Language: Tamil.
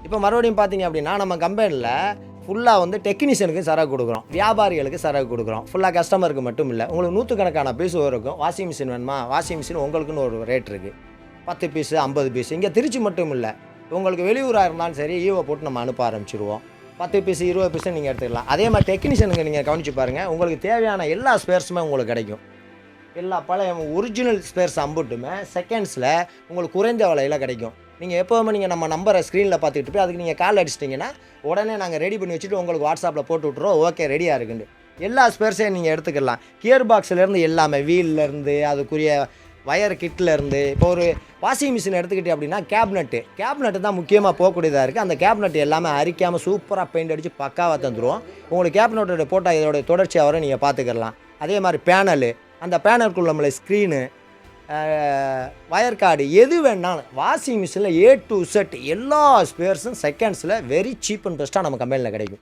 இப்போ மறுபடியும் பார்த்தீங்க அப்படின்னா நம்ம கம்பெனியில் ஃபுல்லாக வந்து டெக்னீஷியனுக்கு சரக்கு கொடுக்குறோம், வியாபாரிகளுக்கு சரக்கு கொடுக்குறோம். ஃபுல்லாக கஸ்டமருக்கு மட்டும் இல்லை, உங்களுக்கு நூற்றுக்கணக்கான பீஸ் இருக்கும். வாஷிங் மிஷின் வேணுமா, வாஷிங் மிஷின் உங்களுக்குன்னு ஒரு ரேட் இருக்குது. 10 பீஸு 50 பீஸ். இங்கே திருச்சி மட்டும் இல்லை, உங்களுக்கு வெளியூராக இருந்தாலும் சரி ஈவோ போட்டு நம்ம அனுப்ப ஆரம்பிச்சிடுவோம். 10 பீஸு 20 பீஸு நீங்கள் எடுத்துக்கலாம். அதே மாதிரி டெக்னீஷியனுக்கு நீங்கள் கவனித்து பாருங்கள், உங்களுக்கு தேவையான எல்லா ஸ்பேர்ஸுமே உங்களுக்கு கிடைக்கும். எல்லா பழைய ஒரிஜினல் ஸ்பேர்ஸ் அம்புட்டுமே செகண்ட்ஸில் உங்களுக்கு குறைந்த விலையில் கிடைக்கும். நீங்கள் எப்போவுமே நீங்கள் நம்ம நம்பரை ஸ்க்ரீனில் பார்த்துக்கிட்டு போய் அதுக்கு நீங்கள் கால் அடிச்சிட்டிங்கன்னா உடனே நாங்கள் ரெடி பண்ணி வச்சுட்டு உங்களுக்கு வாட்ஸ்அப்பில் போட்டு விட்ருவோம். ஓகே ரெடியாக இருக்குன்னு எல்லா ஸ்பேர்ஸையும் நீங்கள் எடுத்துக்கலாம். கியர் பாக்ஸ்லேருந்து எல்லாமே, வீல்லேருந்து அதுக்குரிய வயர் கிட்லேருந்து. இப்போ ஒரு வாஷிங் மிஷின் எடுத்துக்கிட்டே அப்படின்னா கேப்னெட்டு தான் முக்கியமாக போகக்கூடியதாக இருக்குது. அந்த கேப்னெட் எல்லாமே அரிக்காமல் சூப்பராக பெயிண்ட் அடித்து பக்காவாக தந்துடுவோம். உங்களுக்கு கேப்னெட்டோட போட்டால் இதோடைய தொடர்ச்சியாக வர நீங்கள் பார்த்துக்கலாம். அதே மாதிரி பேனலு, அந்த பேனலுக்குள்ள நம்மளை ஸ்க்ரீனு, வயர் கார்டு, எது வேணாலும் வாஷிங் மிஷினில் A to Z எல்லா ஸ்பேர்ஸும் செகண்ட்ஸில் வெரி சீப் அண்ட் பெஸ்ட்டாக நம்ம கம்பெனியில் கிடைக்கும்.